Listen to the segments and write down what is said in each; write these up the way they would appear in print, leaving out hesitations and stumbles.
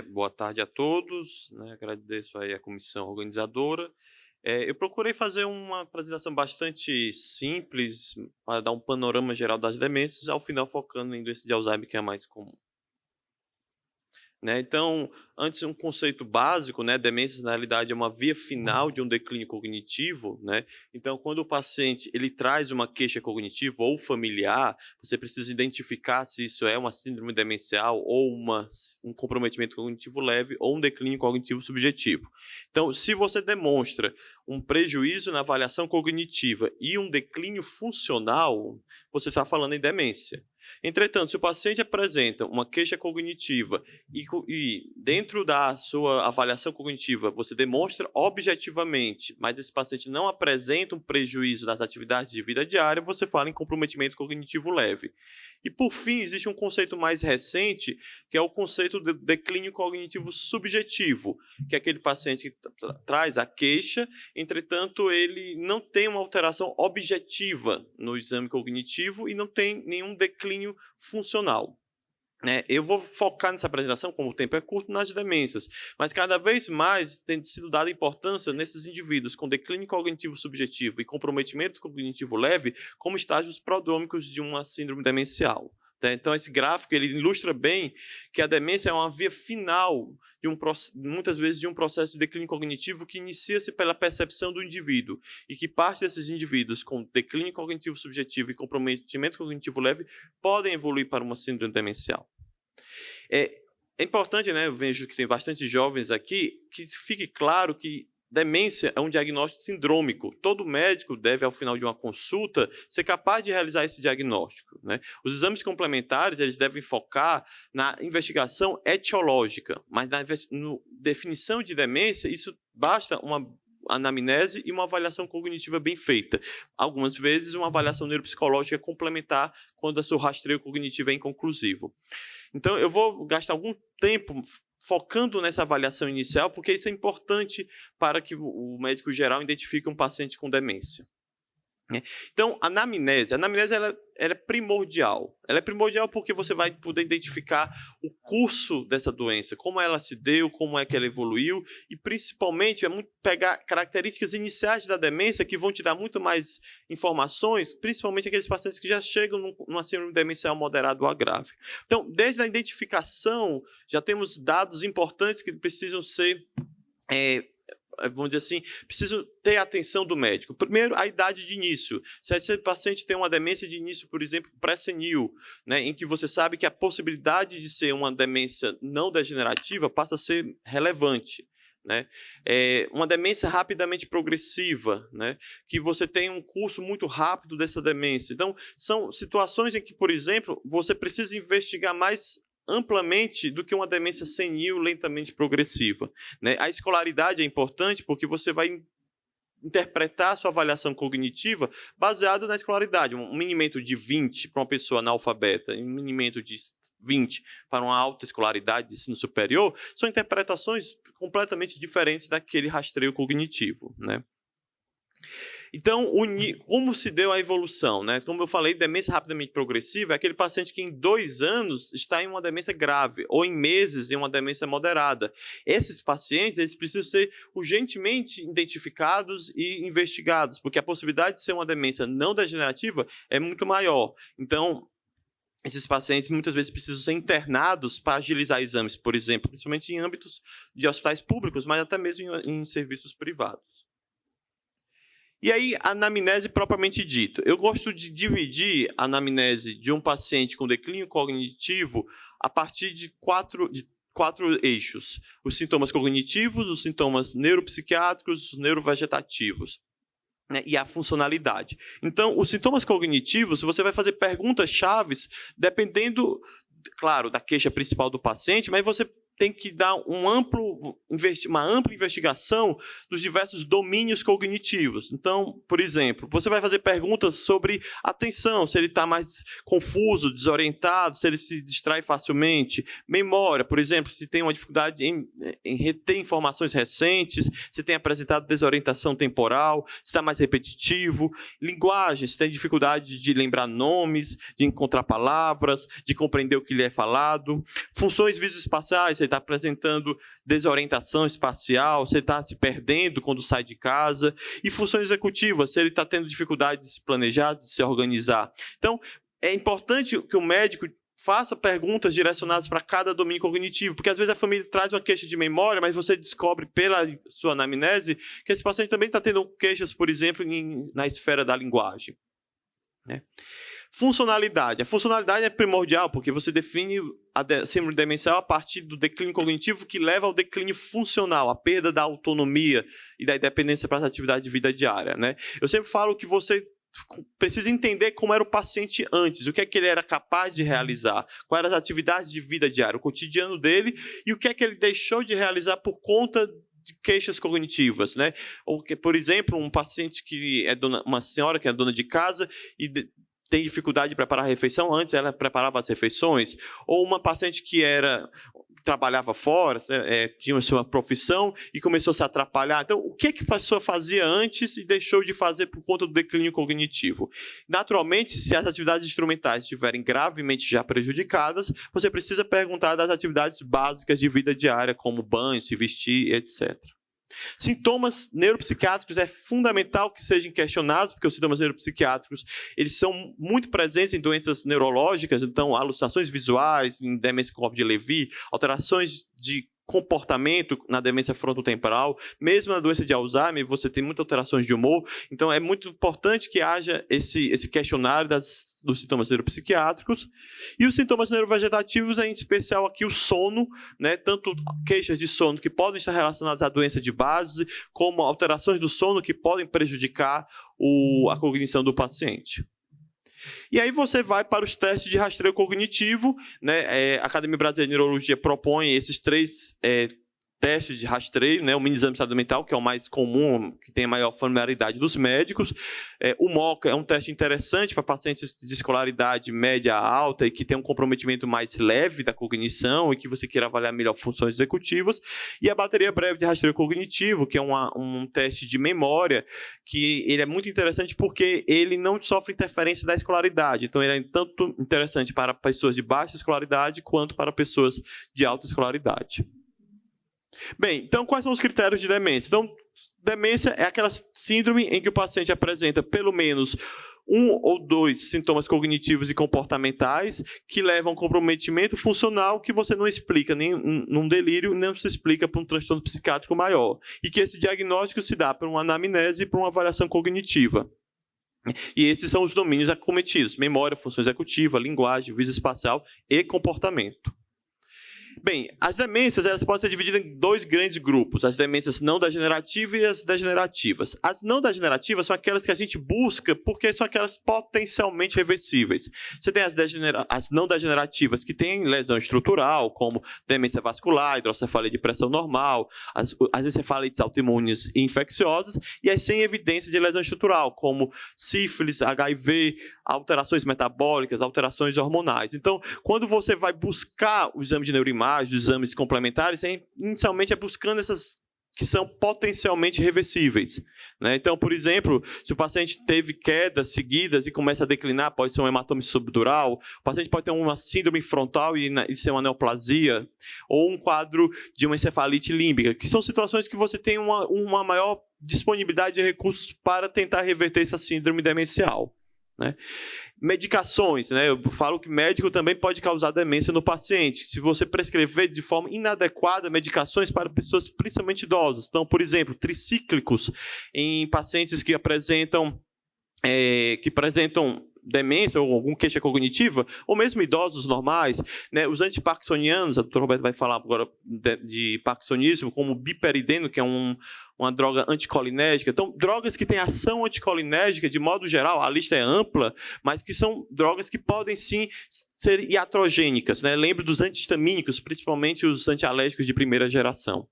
Boa tarde a todos, né, agradeço aí a comissão organizadora. Eu procurei fazer uma apresentação bastante simples, para dar um panorama geral das demências, ao final focando em doença de Alzheimer, que é a mais comum. Né, então, antes um conceito básico, né, demências na realidade é uma via final de um declínio cognitivo, né, então quando o paciente ele traz uma queixa cognitiva ou familiar, você precisa identificar se isso é uma síndrome demencial ou um comprometimento cognitivo leve ou um declínio cognitivo subjetivo. Então, se você demonstra um prejuízo na avaliação cognitiva e um declínio funcional, você está falando em demência. Entretanto, se o paciente apresenta uma queixa cognitiva e dentro da sua avaliação cognitiva você demonstra objetivamente, mas esse paciente não apresenta um prejuízo nas atividades de vida diária, você fala em comprometimento cognitivo leve. E por fim, existe um conceito mais recente, que é o conceito de declínio cognitivo subjetivo, que é aquele paciente que traz a queixa, entretanto ele não tem uma alteração objetiva no exame cognitivo e não tem nenhum declínio funcional. Eu vou focar nessa apresentação, como o tempo é curto, nas demências, mas cada vez mais tem sido dada importância nesses indivíduos com declínio cognitivo subjetivo e comprometimento cognitivo leve como estágios prodrômicos de uma síndrome demencial. Tá? Então, esse gráfico ele ilustra bem que a demência é uma via final, muitas vezes, de um processo de declínio cognitivo que inicia-se pela percepção do indivíduo e que parte desses indivíduos com declínio cognitivo subjetivo e comprometimento cognitivo leve podem evoluir para uma síndrome demencial. É importante, né, eu vejo que tem bastante jovens aqui, que fique claro que demência é um diagnóstico sindrômico. Todo médico deve, ao final de uma consulta, ser capaz de realizar esse diagnóstico, né? Os exames complementares eles devem focar na investigação etiológica, mas na definição de demência, isso basta uma anamnese e uma avaliação cognitiva bem feita. Algumas vezes, uma avaliação neuropsicológica complementar quando o seu rastreio cognitivo é inconclusivo. Então, eu vou gastar algum tempo focando nessa avaliação inicial, porque isso é importante para que o médico geral identifique um paciente com demência. Então, a anamnese ela é primordial. Ela é primordial porque você vai poder identificar o curso dessa doença, como ela se deu, como é que ela evoluiu, e principalmente é muito pegar características iniciais da demência que vão te dar muito mais informações, principalmente aqueles pacientes que já chegam numa síndrome demencial moderada ou grave. Então, desde a identificação, já temos dados importantes que precisam ser vamos dizer assim, preciso ter a atenção do médico. Primeiro, a idade de início. Se esse paciente tem uma demência de início, por exemplo, pré-senil, né, em que você sabe que a possibilidade de ser uma demência não degenerativa passa a ser relevante. Né? Uma demência rapidamente progressiva, né? Que você tem um curso muito rápido dessa demência. Então, são situações em que, por exemplo, você precisa investigar mais amplamente do que uma demência senil lentamente progressiva. Né? A escolaridade é importante porque você vai interpretar a sua avaliação cognitiva baseado na escolaridade. Um minimento de 20 para uma pessoa analfabeta e um minimento de 20 para uma alta escolaridade de ensino superior são interpretações completamente diferentes daquele rastreio cognitivo, né? Então, como se deu a evolução? Né? Como eu falei, demência rapidamente progressiva é aquele paciente que em 2 anos está em uma demência grave, ou em meses em uma demência moderada. Esses pacientes eles precisam ser urgentemente identificados e investigados, porque a possibilidade de ser uma demência não degenerativa é muito maior. Então, esses pacientes muitas vezes precisam ser internados para agilizar exames, por exemplo, principalmente em âmbitos de hospitais públicos, mas até mesmo em serviços privados. E aí, a anamnese propriamente dita. Eu gosto de dividir a anamnese de um paciente com declínio cognitivo a partir de quatro eixos. Os sintomas cognitivos, os sintomas neuropsiquiátricos, os neurovegetativos. Né, e a funcionalidade. Então, os sintomas cognitivos, você vai fazer perguntas chaves dependendo, claro, da queixa principal do paciente, mas você tem que dar uma ampla investigação dos diversos domínios cognitivos. Então, por exemplo, você vai fazer perguntas sobre atenção, se ele está mais confuso, desorientado, se ele se distrai facilmente. Memória, por exemplo, se tem uma dificuldade em reter informações recentes, se tem apresentado desorientação temporal, se está mais repetitivo. Linguagem, se tem dificuldade de lembrar nomes, de encontrar palavras, de compreender o que lhe é falado. Funções visoespaciais, está apresentando desorientação espacial, se ele está se perdendo quando sai de casa, e funções executivas, se ele está tendo dificuldade de se planejar, de se organizar. Então, é importante que o médico faça perguntas direcionadas para cada domínio cognitivo, porque às vezes a família traz uma queixa de memória, mas você descobre pela sua anamnese que esse paciente também está tendo queixas, por exemplo, na esfera da linguagem, né? Funcionalidade. A funcionalidade é primordial, porque você define a síndrome demencial a partir do declínio cognitivo que leva ao declínio funcional, a perda da autonomia e da independência para as atividades de vida diária, né? Eu sempre falo que você precisa entender como era o paciente antes, o que é que ele era capaz de realizar, quais eram as atividades de vida diária, o cotidiano dele, e o que é que ele deixou de realizar por conta de queixas cognitivas, né? Ou que, por exemplo, um paciente que é uma senhora que é dona de casa e tem dificuldade de preparar a refeição, antes ela preparava as refeições, ou uma paciente que trabalhava fora, tinha sua profissão e começou a se atrapalhar. Então, o que a pessoa fazia antes e deixou de fazer por conta do declínio cognitivo? Naturalmente, se as atividades instrumentais estiverem gravemente já prejudicadas, você precisa perguntar das atividades básicas de vida diária, como banho, se vestir, etc. Sintomas neuropsiquiátricos é fundamental que sejam questionados, porque os sintomas neuropsiquiátricos eles são muito presentes em doenças neurológicas, então alucinações visuais, em demência com de Lewy, alterações de comportamento na demência frontotemporal, mesmo na doença de Alzheimer, você tem muitas alterações de humor, então é muito importante que haja esse questionário dos sintomas neuropsiquiátricos. E os sintomas neurovegetativos, em especial aqui o sono, né, tanto queixas de sono que podem estar relacionadas à doença de base, como alterações do sono que podem prejudicar a cognição do paciente. E aí você vai para os testes de rastreio cognitivo, né? A Academia Brasileira de Neurologia propõe esses 3 testes de rastreio, né? O mini exame de estado mental, que é o mais comum, que tem a maior familiaridade dos médicos. O MoCA é um teste interessante para pacientes de escolaridade média a alta e que tem um comprometimento mais leve da cognição e que você queira avaliar melhor funções executivas. E a bateria breve de rastreio cognitivo, que é um teste de memória, que ele é muito interessante porque ele não sofre interferência da escolaridade. Então, ele é tanto interessante para pessoas de baixa escolaridade quanto para pessoas de alta escolaridade. Bem, então quais são os critérios de demência? Então, demência é aquela síndrome em que o paciente apresenta pelo menos 1 ou 2 sintomas cognitivos e comportamentais que levam a um comprometimento funcional que você não explica nem num delírio, nem se explica para um transtorno psiquiátrico maior. E que esse diagnóstico se dá por uma anamnese e por uma avaliação cognitiva. E esses são os domínios acometidos: memória, função executiva, linguagem, visão espacial e comportamento. Bem, as demências elas podem ser divididas em 2 grandes grupos, as demências não degenerativas e as degenerativas. As não degenerativas são aquelas que a gente busca porque são aquelas potencialmente reversíveis. Você tem as não degenerativas que têm lesão estrutural, como demência vascular, hidrocefalia de pressão normal, as encefalites autoimunes e infecciosas, e as sem evidência de lesão estrutural, como sífilis, HIV, alterações metabólicas, alterações hormonais. Então, quando você vai buscar o exame de neuroimagem, os exames complementares, inicialmente é buscando essas que são potencialmente reversíveis, né? Então, por exemplo, se o paciente teve quedas seguidas e começa a declinar, pode ser um hematoma subdural, o paciente pode ter uma síndrome frontal e ser uma neoplasia, ou um quadro de uma encefalite límbica, que são situações que você tem uma maior disponibilidade de recursos para tentar reverter essa síndrome demencial, né? Medicações, né? Eu falo que médico também pode causar demência no paciente. Se você prescrever de forma inadequada medicações para pessoas principalmente idosas. Então, por exemplo, tricíclicos em pacientes que apresentam demência ou alguma queixa cognitiva, ou mesmo idosos normais, né? Os antiparkinsonianos, a doutora Roberta vai falar agora de parkinsonismo, como o biperideno, que é uma droga anticolinérgica. Então, drogas que têm ação anticolinérgica, de modo geral, a lista é ampla, mas que são drogas que podem sim ser iatrogênicas, né? Lembre dos antihistamínicos, principalmente os antialérgicos de primeira geração.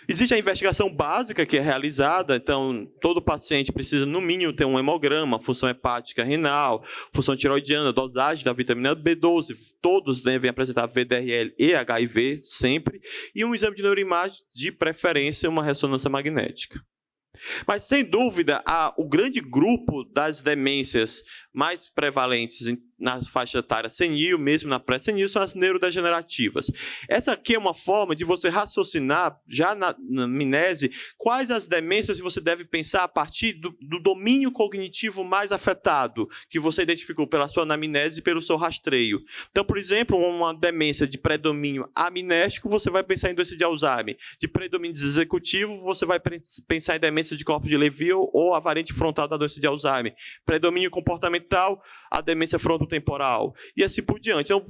Existe a investigação básica que é realizada, então todo paciente precisa no mínimo ter um hemograma, função hepática renal, função tiroidiana, dosagem da vitamina B12, todos devem apresentar VDRL e HIV sempre, e um exame de neuroimagem de preferência uma ressonância magnética. Mas, sem dúvida, o grande grupo das demências mais prevalentes na faixa etária senil, mesmo na pré-senil, são as neurodegenerativas. Essa aqui é uma forma de você raciocinar, já na amnese, quais as demências você deve pensar a partir do domínio cognitivo mais afetado, que você identificou pela sua anamnese e pelo seu rastreio. Então, por exemplo, uma demência de predomínio amnésico, você vai pensar em doença de Alzheimer. De predomínio executivo, você vai pensar em demência de corpo de Levy ou a variante frontal da doença de Alzheimer. Predomínio comportamental, a demência frontotemporal. E assim por diante. Então,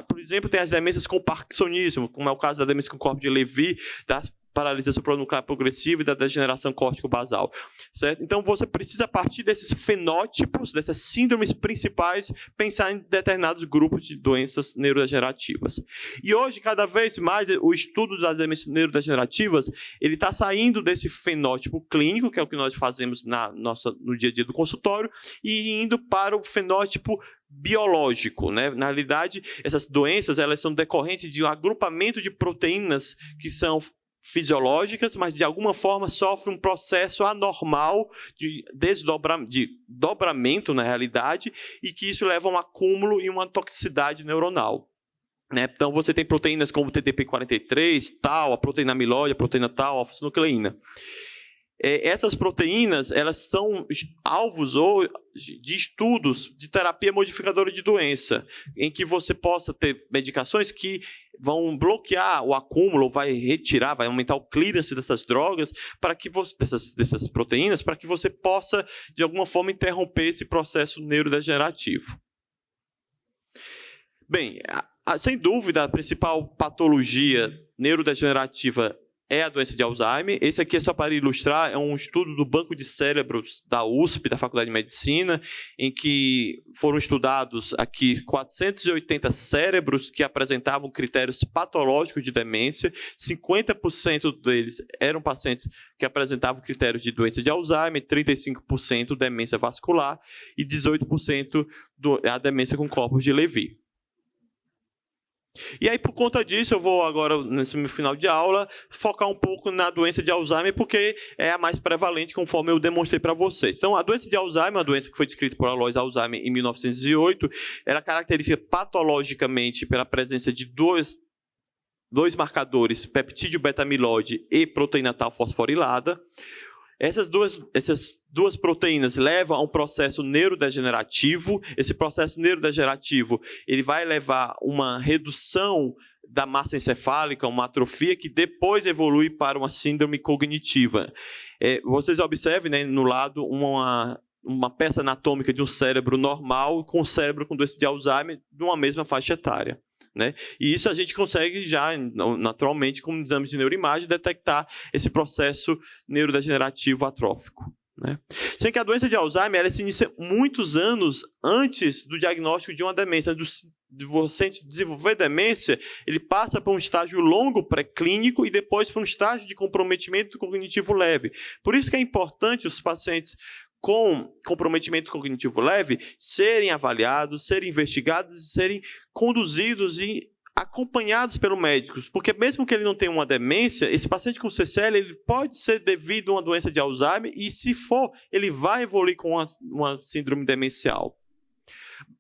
por exemplo, tem as demências com parkinsonismo, como é o caso da demência com corpo de Levy, da paralisia supranuclear progressiva e da degeneração córtico-basal, certo? Então, você precisa, a partir desses fenótipos, dessas síndromes principais, pensar em determinados grupos de doenças neurodegenerativas. E hoje, cada vez mais, o estudo das demências neurodegenerativas, ele está saindo desse fenótipo clínico, que é o que nós fazemos no dia a dia do consultório, e indo para o fenótipo biológico, né? Na realidade, essas doenças, elas são decorrentes de um agrupamento de proteínas que são fisiológicas, mas de alguma forma sofrem um processo anormal de dobramento na realidade, e que isso leva a um acúmulo e uma toxicidade neuronal. Então, você tem proteínas como o TDP-43, tal, a proteína amiloide, a proteína tal, a alfa-sinucleína. Essas proteínas, elas são alvos de estudos de terapia modificadora de doença, em que você possa ter medicações que vão bloquear o acúmulo, vai retirar, vai aumentar o clearance dessas drogas, para que dessas proteínas, para que você possa, de alguma forma, interromper esse processo neurodegenerativo. Bem, sem dúvida, a principal patologia neurodegenerativa é a doença de Alzheimer. Esse aqui é só para ilustrar, é um estudo do Banco de Cérebros da USP, da Faculdade de Medicina, em que foram estudados aqui 480 cérebros que apresentavam critérios patológicos de demência. 50% deles eram pacientes que apresentavam critérios de doença de Alzheimer, 35% demência vascular e 18% a demência com corpos de Levy. E aí, por conta disso, eu vou agora, nesse meu final de aula, focar um pouco na doença de Alzheimer, porque é a mais prevalente, conforme eu demonstrei para vocês. Então, a doença de Alzheimer, uma doença que foi descrita por Alois Alzheimer em 1908, era característica patologicamente pela presença de dois marcadores, peptídeo beta-amiloide e proteína tal fosforilada. Essas duas proteínas levam a um processo neurodegenerativo. Esse processo neurodegenerativo ele vai levar a uma redução da massa encefálica, uma atrofia, que depois evolui para uma síndrome cognitiva. Vocês observem, né, no lado uma peça anatômica de um cérebro normal com um cérebro com doença de Alzheimer de uma mesma faixa etária. Né? E isso a gente consegue já, naturalmente, com exames de neuroimagem, detectar esse processo neurodegenerativo atrófico. Né? Sendo que a doença de Alzheimer ela se inicia muitos anos antes do diagnóstico de uma demência. De você desenvolver demência, ele passa por um estágio longo pré-clínico e depois por um estágio de comprometimento cognitivo leve. Por isso que é importante os pacientes com comprometimento cognitivo leve serem avaliados, serem investigados e serem conduzidos e acompanhados pelos médicos, porque mesmo que ele não tenha uma demência, esse paciente com CCL ele pode ser devido a uma doença de Alzheimer e, se for, ele vai evoluir com uma síndrome demencial.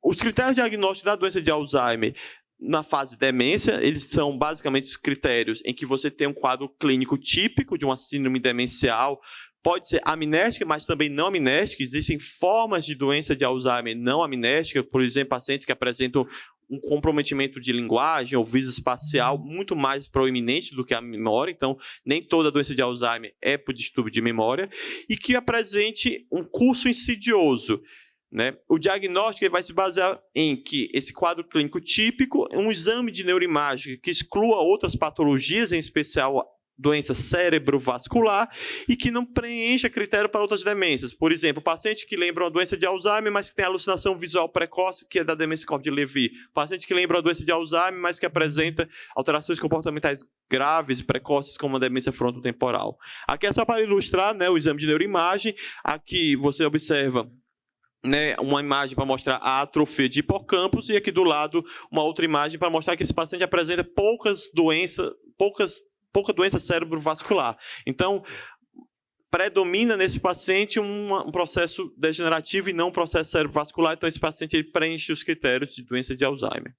Os critérios diagnósticos da doença de Alzheimer na fase de demência, eles são basicamente os critérios em que você tem um quadro clínico típico de uma síndrome demencial. Pode ser amnéstica, mas também não amnéstica. Existem formas de doença de Alzheimer não amnéstica, por exemplo, pacientes que apresentam um comprometimento de linguagem ou visoespacial muito mais proeminente do que a memória. Então, nem toda doença de Alzheimer é por distúrbio de memória. E que apresente um curso insidioso. Né? O diagnóstico vai se basear em que esse quadro clínico típico, um exame de neuroimagem que exclua outras patologias, em especial doença cerebrovascular, e que não preencha critério para outras demências. Por exemplo, o paciente que lembra uma doença de Alzheimer, mas que tem alucinação visual precoce, que é da demência corpo de Levy. Paciente que lembra uma doença de Alzheimer, mas que apresenta alterações comportamentais graves e precoces, como a demência frontotemporal. Aqui é só para ilustrar, né, o exame de neuroimagem. Aqui você observa, né, uma imagem para mostrar a atrofia de hipocampos e aqui do lado uma outra imagem para mostrar que esse paciente apresenta pouca doença cerebrovascular. Então, predomina nesse paciente um processo degenerativo e não um processo cerebrovascular, então esse paciente ele preenche os critérios de doença de Alzheimer.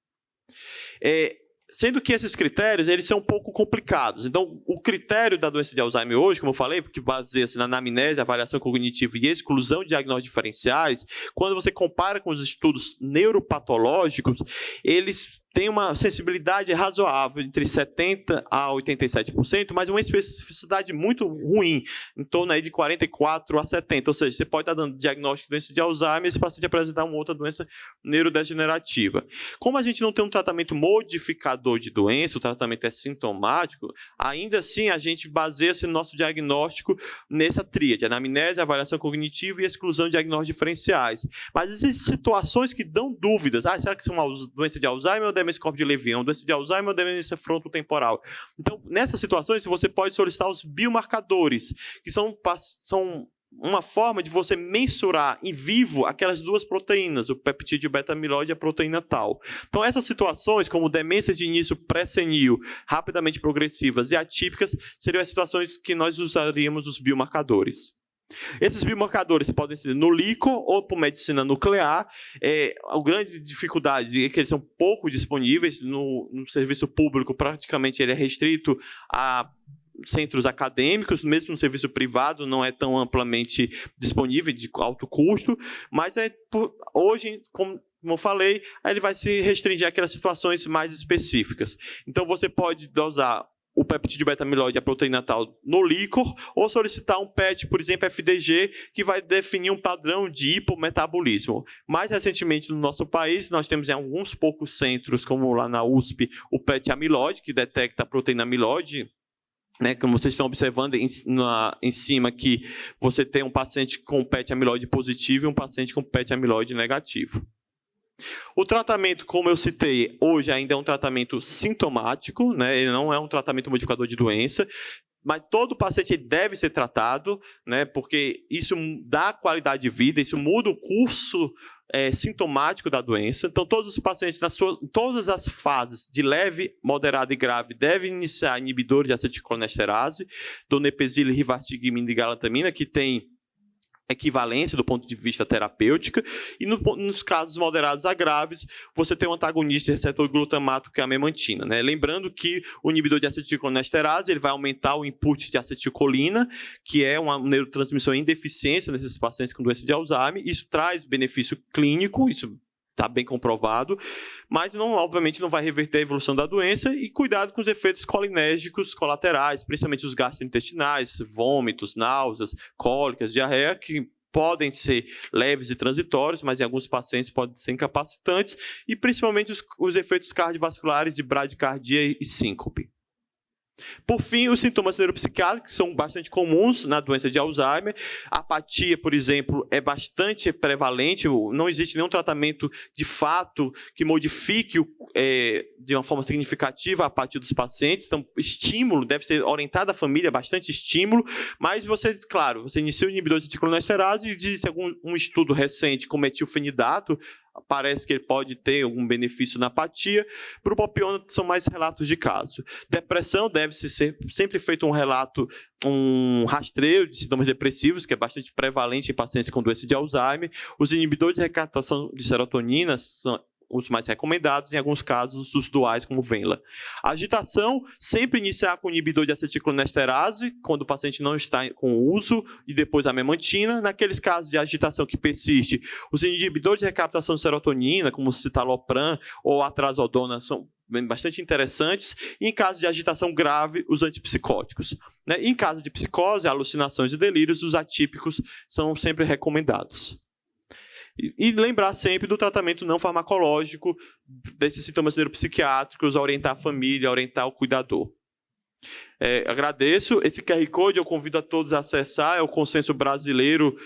Sendo que esses critérios eles são um pouco complicados. Então, o critério da doença de Alzheimer hoje, como eu falei, que baseia-se na anamnese, avaliação cognitiva e exclusão de diagnósticos diferenciais, quando você compara com os estudos neuropatológicos, eles têm uma sensibilidade razoável, entre 70% a 87%, mas uma especificidade muito ruim, em torno aí de 44% a 70%. Ou seja, você pode estar dando diagnóstico de doença de Alzheimer e esse paciente apresentar uma outra doença neurodegenerativa. Como a gente não tem um tratamento modificador de doença, o tratamento é sintomático, ainda assim a gente baseia esse nosso diagnóstico nessa tríade, anamnese, avaliação cognitiva e exclusão de diagnósticos diferenciais. Mas existem situações que dão dúvidas. Será que isso é uma doença de Alzheimer ou demência corpo de Levião, doença de Alzheimer ou demência frontotemporal? Então, nessas situações, você pode solicitar os biomarcadores, que são uma forma de você mensurar em vivo aquelas duas proteínas, o peptídeo beta-amiloide e a proteína tau. Então, essas situações, como demência de início pré-senil, rapidamente progressivas e atípicas, seriam as situações que nós usaríamos os biomarcadores. Esses biomarcadores podem ser no LICO ou por medicina nuclear. A grande dificuldade é que eles são pouco disponíveis no serviço público, praticamente ele é restrito a centros acadêmicos, mesmo no serviço privado não é tão amplamente disponível, de alto custo, mas hoje, como eu falei, ele vai se restringir àquelas situações mais específicas. Então, você pode dosar o peptídeo beta-amiloide e a proteína tau no líquor, ou solicitar um PET, por exemplo, FDG, que vai definir um padrão de hipometabolismo. Mais recentemente, no nosso país, nós temos em alguns poucos centros, como lá na USP, o PET-amiloide, que detecta a proteína amiloide, né, como vocês estão observando em cima aqui, você tem um paciente com PET-amiloide positivo e um paciente com PET-amiloide negativo. O tratamento, como eu citei, hoje ainda é um tratamento sintomático, né? Ele não é um tratamento modificador de doença, mas todo paciente deve ser tratado, né? Porque isso dá qualidade de vida, isso muda o curso sintomático da doença. Então, todos os pacientes, em todas as fases, de leve, moderada e grave, devem iniciar inibidores de acetilcolinesterase, donepezil, rivaroxaban e galantamina, que tem equivalência do ponto de vista terapêutico, e nos casos moderados a graves, você tem um antagonista de receptor glutamato, que é a memantina, né? Lembrando que o inibidor de acetilcolinesterase ele vai aumentar o input de acetilcolina, que é uma neurotransmissão em deficiência nesses pacientes com doença de Alzheimer. Isso traz benefício clínico, isso está bem comprovado, mas obviamente não vai reverter a evolução da doença, e cuidado com os efeitos colinérgicos colaterais, principalmente os gastrointestinais, vômitos, náuseas, cólicas, diarreia, que podem ser leves e transitórios, mas em alguns pacientes podem ser incapacitantes, e principalmente os efeitos cardiovasculares de bradicardia e síncope. Por fim, os sintomas neuropsiquiátricos são bastante comuns na doença de Alzheimer. A apatia, por exemplo, é bastante prevalente. Não existe nenhum tratamento de fato que modifique de uma forma significativa a apatia dos pacientes. Então, estímulo deve ser orientado à família, bastante estímulo. Mas você inicia o inibidor de acetilcolinesterase e diz um estudo recente com metilfenidato, parece que ele pode ter algum benefício na apatia. Propiona são mais relatos de caso. Depressão deve-se ser sempre feito um rastreio de sintomas depressivos, que é bastante prevalente em pacientes com doença de Alzheimer. Os inibidores de recaptação de serotonina são os mais recomendados, em alguns casos, os duais, como Venla. A agitação, sempre iniciar com inibidor de acetilcolinesterase, quando o paciente não está com uso, e depois a memantina. Naqueles casos de agitação que persiste, os inibidores de recaptação de serotonina, como o citalopram ou a trazodona, são bastante interessantes. E em caso de agitação grave, os antipsicóticos. Em caso de psicose, alucinações e delírios, os atípicos são sempre recomendados. E lembrar sempre do tratamento não farmacológico desses sintomas neuropsiquiátricos, orientar a família, orientar o cuidador. Agradeço. Esse QR Code eu convido a todos a acessar, é o Consenso Brasileiro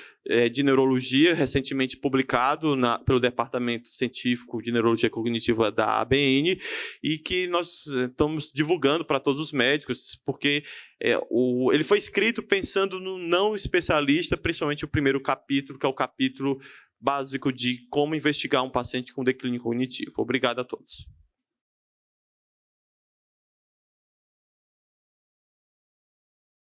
de Neurologia, recentemente publicado pelo Departamento Científico de Neurologia Cognitiva da ABN, e que nós estamos divulgando para todos os médicos, porque ele foi escrito pensando no não especialista, principalmente o primeiro capítulo, que é o capítulo básico de como investigar um paciente com declínio cognitivo. Obrigado a todos.